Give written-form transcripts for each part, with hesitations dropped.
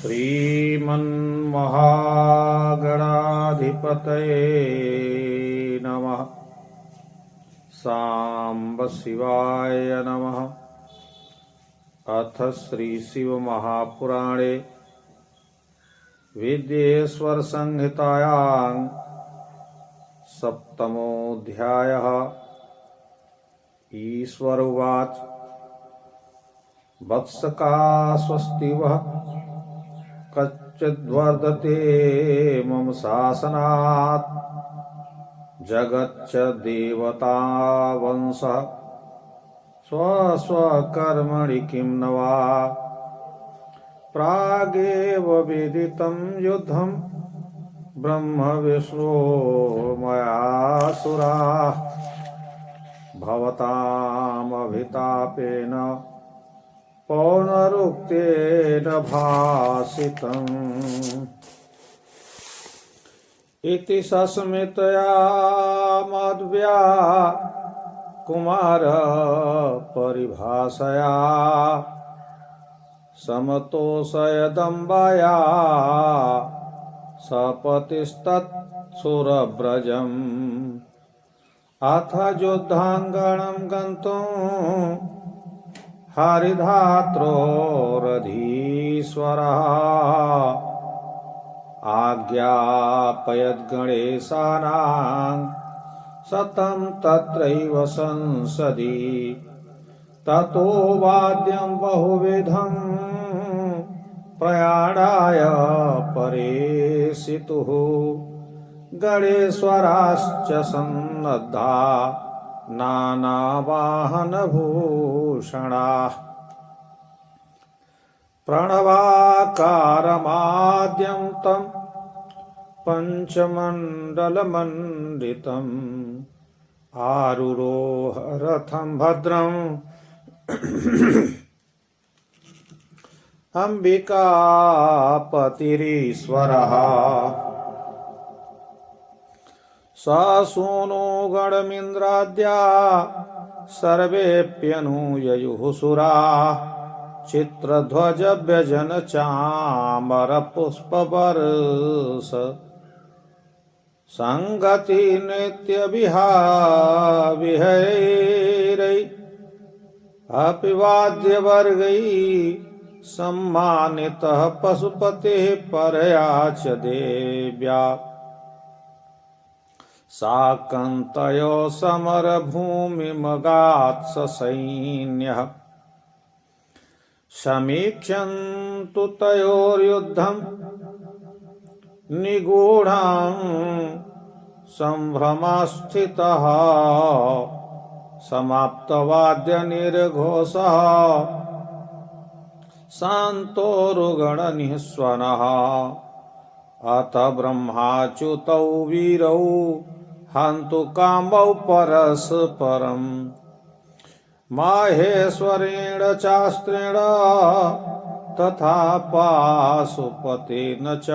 श्रीमन्महागणाधिपतये नमः। सांब शिवाय नमः। अथ श्री शिव महापुराणे विद्येश्वर संहितायां सप्तमोऽध्यायः। ईश्वर उवाच वत्स का स्वस्ति वः कच्चिद्वर्धते मम शासनात् जगच्च देवता वंशः स्वस्वकर्मणि किं न वा प्रागेव वेदितं युद्धं ब्रह्म विष्णो मयासुराः भवतामभितापेन पौनरुक्तेन भासितम् इति सस्मितया मद्व्या कुमार परिभाषया समतोषयदम्बाया सपतिस्तत्सुरव्रजम् अथ युद्धाङ्गणं गन्तुं हरिधात्रोरधीश्वरः आज्ञापयद्गणेशानां सतं तत्रैव संसदि ततो वाद्यं बहुविधं प्रयाणाय परेषितुः गणेश्वराश्च सन्नद्धा नानावाहनभूषणाः प्रणवाकारमाद्यं तं पञ्चमण्डलमण्डितम् आरुरोह रथं भद्रम् अम्बिकापतिरीश्वरः सूनो गणमिन्द्राद्या सर्वेऽप्यनुययुः सुराः चित्रध्वजव्यजनचामरपुष्पवर्ष संगति नित्यविहाविहैरैः अपिवाद्यवर्गैः सम्मानितः पशुपतिः परया च देव्या साकन्तयो समरभूमिमगात् ससैन्यः समीक्षन्तु तयोर्युद्धं निगूढं सम्भ्रमास्थितः समाप्तवाद्यनिर्घोषः शान्तोरुगणनिःस्वनः अथ ब्रह्माच्युतौ वीरौ हन्तु कामौ परस्परम् माहेश्वरेण चास्त्रेण तथा पाशुपतेन च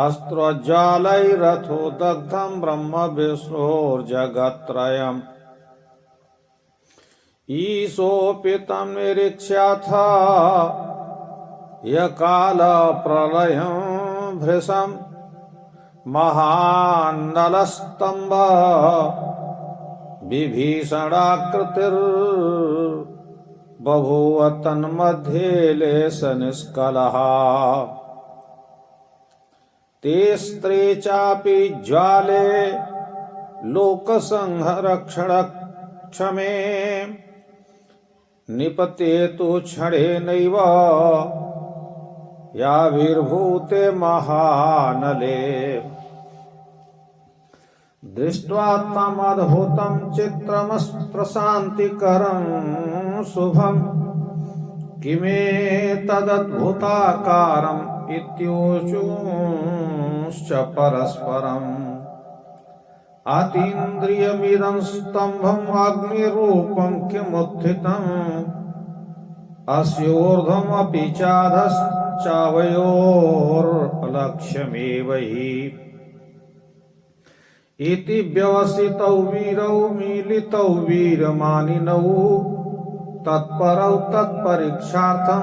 अस्त्रज्वालैरथो दग्धं ब्रह्म विष्णोर्जगत्त्रयम् ईशोऽपि तं निरीक्ष्याथ यकालप्रलयं भृशं महान्नलस्तम्भ विभीषणाकृतिर्बभूव तन्मध्ये लेशनिष्कलः ते स्त्रे चापि ज्वाले लोकसंरक्षणक्षमे निपतेतु क्षणेनैव याविर्भूते महानले दृष्ट्वा तमद्भुतं चित्रमस्त्रशान्तिकरं शुभं किमेतदद्भुताकारम् इत्योचुश्च परस्परम् अतीन्द्रियमिदं स्तम्भम् अग्निरूपं किमुत्थितम् अस्योर्ध्वमपि चाधश्चावयोर्लक्ष्यमेव हि इति व्यवसितौ वीरौ मीलितौ वीरमानिनौ तत्परौ तत्परीक्षार्थं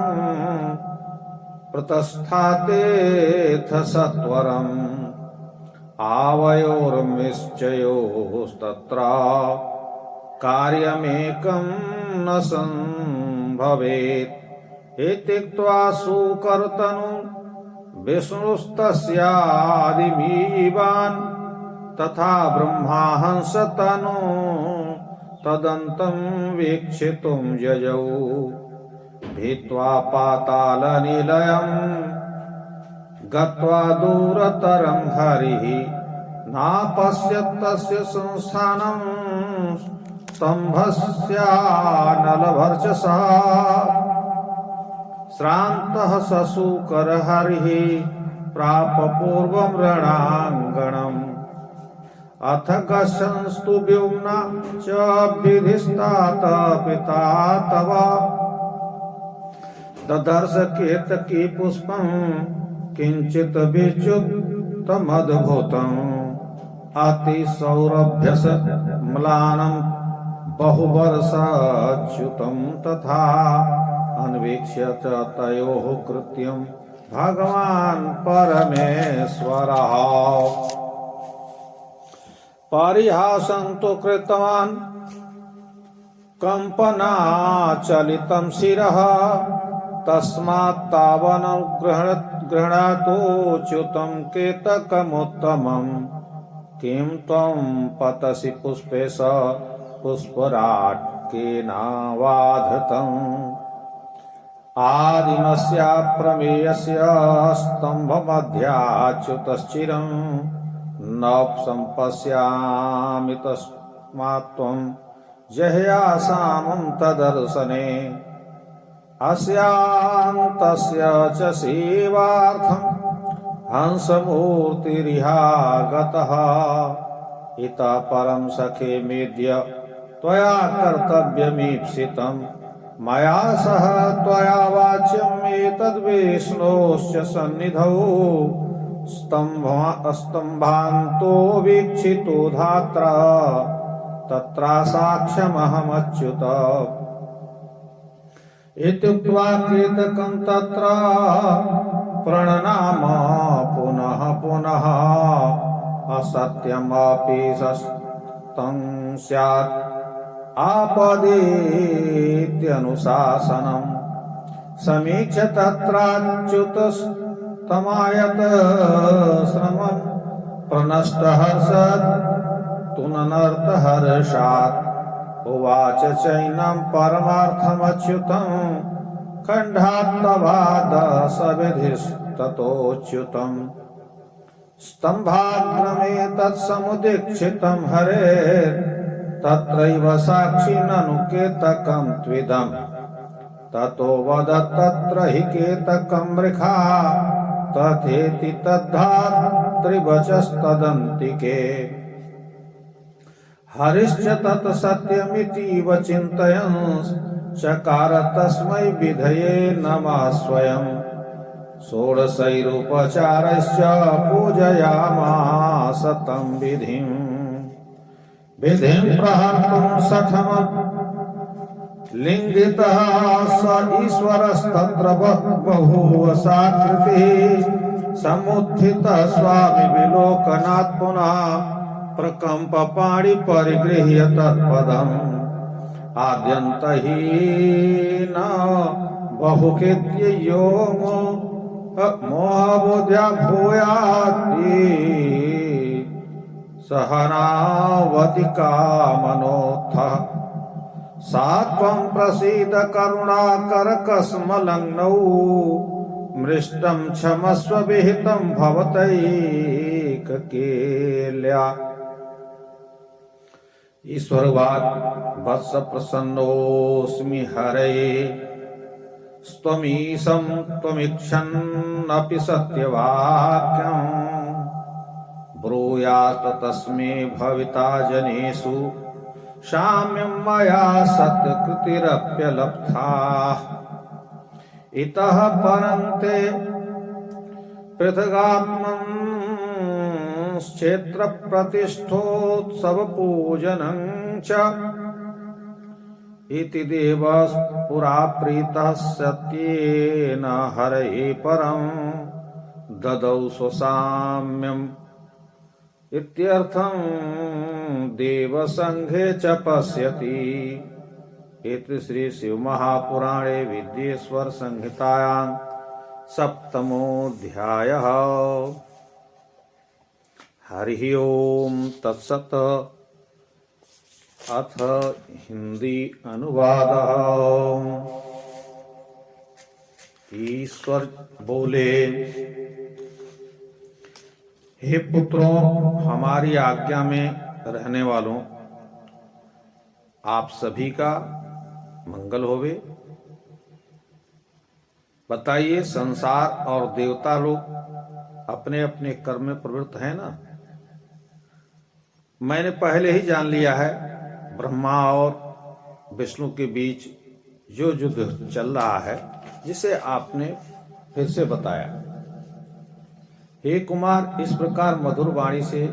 प्रतस्थातेऽथ सत्वरम् आवयोर्निश्चयोस्तत्र कार्यमेकं न संभवेत् इत्युक्त्वा सुकर्तनु विष्णुस्तस्यादिमीवान् तथा ब्रह्मा हंसतनु तदन्तं वीक्षितुं ययौ भित्वा पातालनिलयम् गत्वा दूरतरं हरिः नापश्यत् तस्य संस्थानं स्तम्भस्यानलभर्चसा श्रान्तः सशुकरहरिः प्राप पूर्वं रणाङ्गणम् अथ गच्छंस्तु व्योम्ना च विधिस्तात पिता तव ददर्श केतकी पुष्पं किंचित विच्युतमद्भुतम् अतिसौरभ्यस म्लानं बहुवर्षाच्युतं तथा अन्वीक्ष्य च तयोः कृत्यं भगवान् परमेश्वरः परिहासं तु कृतवान् कम्पनाचलितं शिरः तस्मात् तावनुगृह्णातोच्युतं केतकमुत्तमम् किं त्वं पतसि पुष्पे स पुष्पराट् केनावाधृतम् आदिमस्याप्रमेयस्य स्तम्भमध्याच्युतश्चिरम् न सम्पश्यामि तस्मात् त्वं जह्यासामं तदर्शने अस्यान्तस्य च सेवार्थं हंसमूर्तिरिहागतः इतः परं सखे मेद्य त्वया कर्तव्यमीप्सितं मया सह त्वया वाच्यम् एतद्विष्णोश्च सन्निधौ स्तम्भान्तो वीक्षितो धात्र तत्रा साक्ष्यमहमच्युत इत्युक्त्वा केतकं तत्र प्रणनाम पुनः पुनः असत्यमपि सत्यं स्यात् आपदेत्यनुशासनम् समीक्ष्य तत्राच्युतस्तमायत श्रमं प्रनष्टहर्षत् तुननर्तहर्षात् उवाच चैनं परमार्थमच्युतं खण्डात्तवादसविधिस्ततोच्युतं स्तम्भाग्रमे तत्समुदीक्षितं हरेर् तत्रैव साक्षी ननु केतकं त्विदम् ततो वदत् तत्र हि केतकं मृखा तथेति तद्धात्रिवचस्तदन्तिके हरिश्च तत् सत्यमितीव चिन्तयन् चकार तस्मै विधये नमः स्वयं षोडशैरुपचारैश्च पूजयामास तं विधिं प्रहर्तुं सठमं लिङ्गितः स ईश्वरस्तत्र बभूव साकृतिः समुत्थितः स्वामी विलोकनात् पुनः प्रकम्प पाणि परिगृह्य तत्पदम् आद्यन्तहीन बहुकेत्यो मोहबुद्ध्या भूयाति सहनावतिका मनोत्थः सात्वं प्रसीद करुणाकरकस्मलग्नौ मृष्टं क्षमस्व विहितं भवतैककेल्या ईश्वरवाक् वत्स प्रसन्नोऽस्मि हरये स्वमीशं त्वमीक्षन्नपि सत्यवाक्यं ब्रूयात् तस्मै भविता जनेषु शाम्यं मया सत्कृतिरप्यलब्धा इतः परं ते पृथगात्मनश्चेत्र प्रतिष्ठोत्सव पूजनं च इति देवः पुरा प्रीतः सत्येन हरये परं ददौ स्वसाम्यम् इत्यर्थं देवसंघे च पश्यति। इति श्री शिव महापुराणे विद्येश्वर संहितायां सप्तमोऽध्यायः। हरि ओम तत्सत्। अथ हिंदी अनुवादः। ईश्वर बोले, हे पुत्रों, हमारी आज्ञा में रहने वालों, आप सभी का मंगल होवे। बताइए, संसार और देवता लोग अपने अपने कर्म में प्रवृत्त हैं ना। मैंने पहले ही जान लिया है, ब्रह्मा और विष्णु के बीच जो युद्ध चल रहा है, जिसे आपने फिर से बताया। हे कुमार, इस प्रकार मधुर वाणी से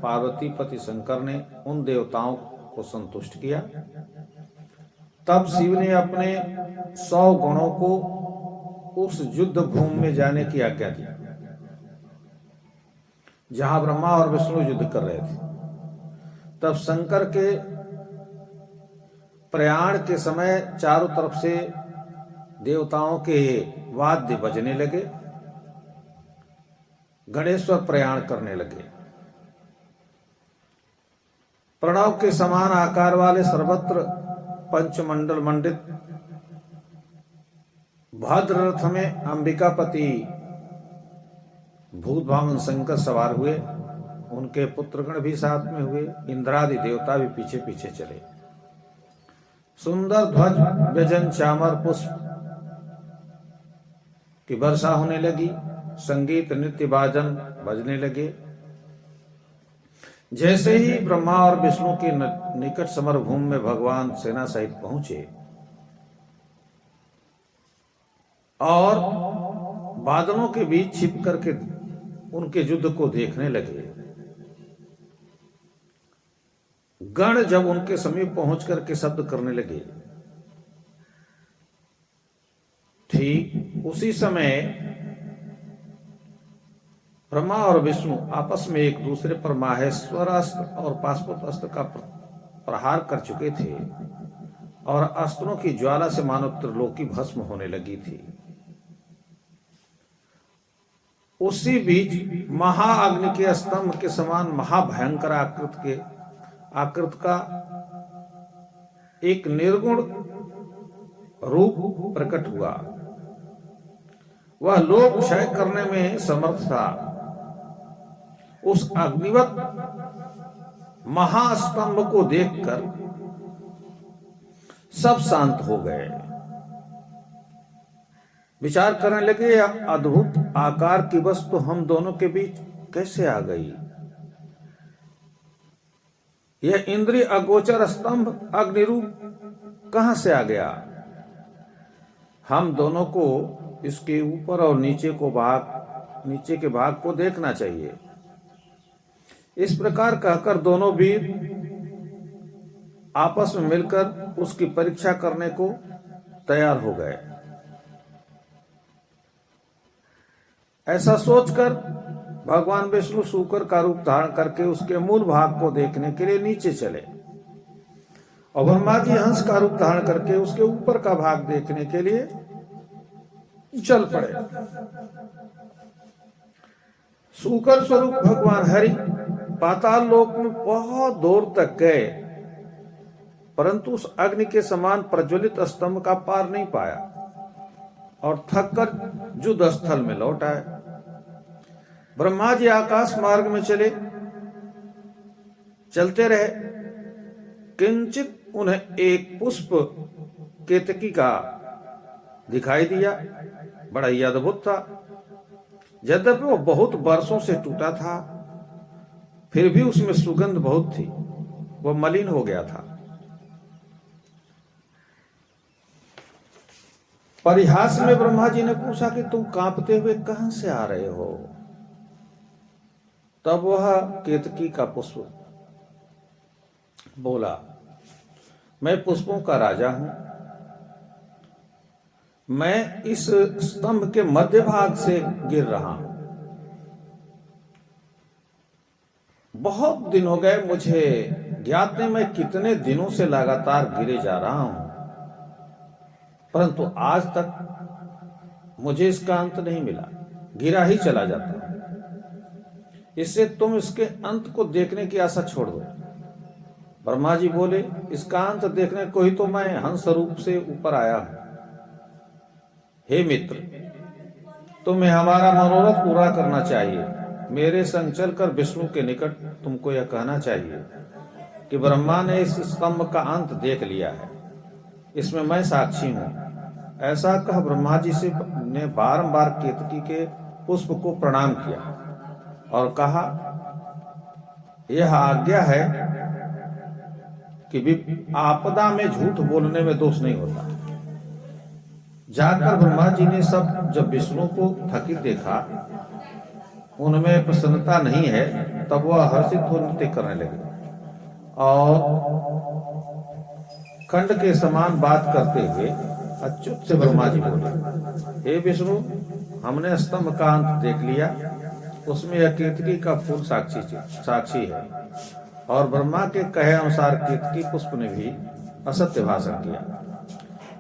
पार्वती पति शंकर ने उन देवताओं को संतुष्ट किया। तब शिव ने अपने 100 गणों को उस युद्ध भूमि में जाने की आज्ञा दी जहां ब्रह्मा और विष्णु युद्ध कर रहे थे। तब शंकर के प्रयाण के समय चारों तरफ से देवताओं के वाद्य बजने लगे, गणेश्वर प्रयाण करने लगे। प्रणव के समान आकार वाले सर्वत्र पंचमंडल मंडित भद्र रथ में अंबिकापति भूत भावन शंकर सवार हुए। उनके पुत्रगण भी साथ में हुए। इंद्रादि देवता भी पीछे पीछे चले। सुंदर ध्वज व्यजन चामर पुष्प की वर्षा होने लगी। संगीत नृत्य बाजन बजने लगे। जैसे ही ब्रह्मा और विष्णु के निकट समरभूमि में भगवान सेना सहित पहुंचे और बादलों के बीच छिप करके उनके युद्ध को देखने लगे, गण जब उनके समीप पहुंच करके शब्द करने लगे, ठीक उसी समय ब्रह्मा और विष्णु आपस में एक दूसरे पर माहेश्वर अस्त्र और पाशुपत अस्त्र का प्रहार कर चुके थे और अस्त्रों की ज्वाला से मानव त्रिलोकी भस्म होने लगी थी। उसी बीच महाअग्नि के स्तंभ के समान महाभयंकर आकृत का एक निर्गुण रूप प्रकट हुआ। वह लोक क्षय करने में समर्थ था। उस अग्निवत महास्तंभ को देखकर सब शांत हो गए। विचार करने लगे, यह अद्भुत आकार की वस्तु हम दोनों के बीच कैसे आ गई। यह इंद्रिय अगोचर स्तंभ अग्निरूप कहां से आ गया। हम दोनों को इसके ऊपर और नीचे के भाग को देखना चाहिए। इस प्रकार कहकर दोनों वीर आपस में मिलकर उसकी परीक्षा करने को तैयार हो गए। ऐसा सोचकर भगवान विष्णु शूकर का रूप धारण करके उसके मूल भाग को देखने के लिए नीचे चले और ब्रह्मा जी हंस का रूप धारण करके उसके ऊपर का भाग देखने के लिए चल पड़े। शूकर स्वरूप भगवान हरि पाताल लोक में बहुत दूर तक गए, परंतु उस अग्नि के समान प्रज्वलित स्तंभ का पार नहीं पाया और थक कर युद्ध स्थल में लौट आए। ब्रह्मा जी आकाश मार्ग में चलते रहे। किंचित उन्हें एक पुष्प केतकी का दिखाई दिया। बड़ा ही अद्भुत था। यद्यपि वो बहुत वर्षों से टूटा था, फिर भी उसमें सुगंध बहुत थी। वह मलिन हो गया था। परिहास में ब्रह्मा जी ने पूछा कि तुम कांपते हुए कहां से आ रहे हो। तब वह केतकी का पुष्प बोला, मैं पुष्पों का राजा हूं। मैं इस स्तंभ के मध्य भाग से गिर रहा हूं। बहुत दिन हो गए मुझे ज्ञात नहीं मैं कितने दिनों से लगातार गिरे जा रहा हूं, परंतु आज तक मुझे इसका अंत नहीं मिला, गिरा ही चला जाता हूं। इससे तुम इसके अंत को देखने की आशा छोड़ दो। ब्रह्मा जी बोले, इसका अंत देखने को ही तो मैं हंस रूप से ऊपर आया हूं। हे मित्र, तुम्हें हमारा मनोरथ पूरा करना चाहिए। मेरे संग चलकर विष्णु के निकट तुमको यह कहना चाहिए कि ब्रह्मा ने इस स्तंभ का अंत देख लिया है, इसमें मैं साक्षी हूं। ऐसा कह ब्रह्मा जी से ने बारंबार केतकी के पुष्प को प्रणाम किया और कहा, यह आज्ञा है कि आपदा में झूठ बोलने में दोष नहीं होता। जाकर ब्रह्मा जी ने सब जब विष्णु को थकित देखा, उनमें प्रसन्नता नहीं है, तब वह हर्षित हो नृत्य करने लगे और खंड के समान बात करते हुए अच्युत से ब्रह्मा जी बोले, हे विष्णु, हमने स्तंभ का अंत देख लिया, उसमें यह केतकी का फूल साक्षी है और ब्रह्मा के कहे अनुसार केतकी पुष्प ने भी असत्य भाषण किया।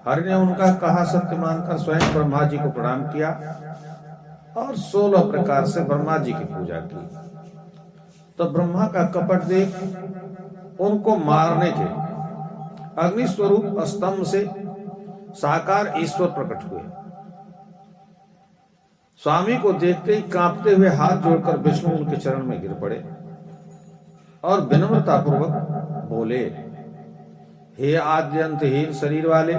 हरि ने उनका कहा सत्य मानकर स्वयं ब्रह्मा जी को प्रणाम किया और 16 प्रकार से ब्रह्मा जी की पूजा की। तो ब्रह्मा का कपट देख उनको मारने के अग्नि स्वरूप स्तंभ से साकार ईश्वर प्रकट हुए। स्वामी को देखते ही कांपते हुए हाथ जोड़कर विष्णु उनके चरण में गिर पड़े और विनम्रता पूर्वक बोले, हे आद्यंतहीन शरीर वाले,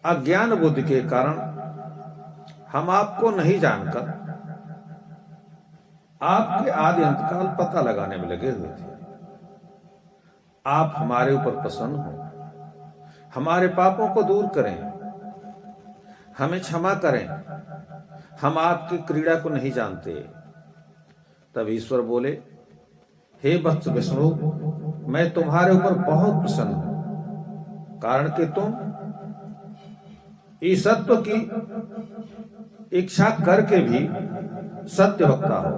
अज्ञान बुद्धि के कारण हम आपको नहीं जानकर आपके आदि अंतकाल पता लगाने में लगे हुए थे। आप हमारे ऊपर प्रसन्न हो, हमारे पापों को दूर करें, हमें क्षमा करें, हम आपकी क्रीड़ा को नहीं जानते। तब ईश्वर बोले, हे वत्स विष्णु, मैं तुम्हारे ऊपर बहुत प्रसन्न हूं, कारण कि तुम ईसत्व की इच्छा करके भी सत्य वक्ता हो।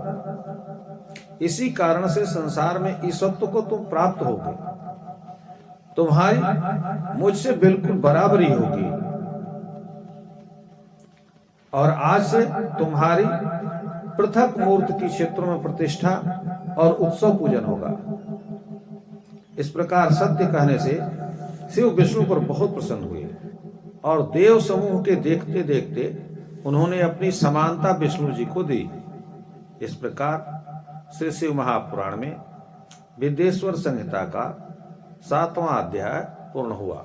इसी कारण से संसार में ईसत्व को तुम प्राप्त होगे। तुम्हारी मुझसे बिल्कुल बराबरी होगी और आज से तुम्हारी पृथक मूर्ति की क्षेत्रों में प्रतिष्ठा और उत्सव पूजन होगा। इस प्रकार सत्य कहने से शिव विष्णु पर बहुत प्रसन्न हुए और देव समूह के देखते देखते उन्होंने अपनी समानता विष्णु जी को दी। इस प्रकार श्री शिव महापुराण में विद्येश्वर संहिता का 7वां अध्याय पूर्ण हुआ।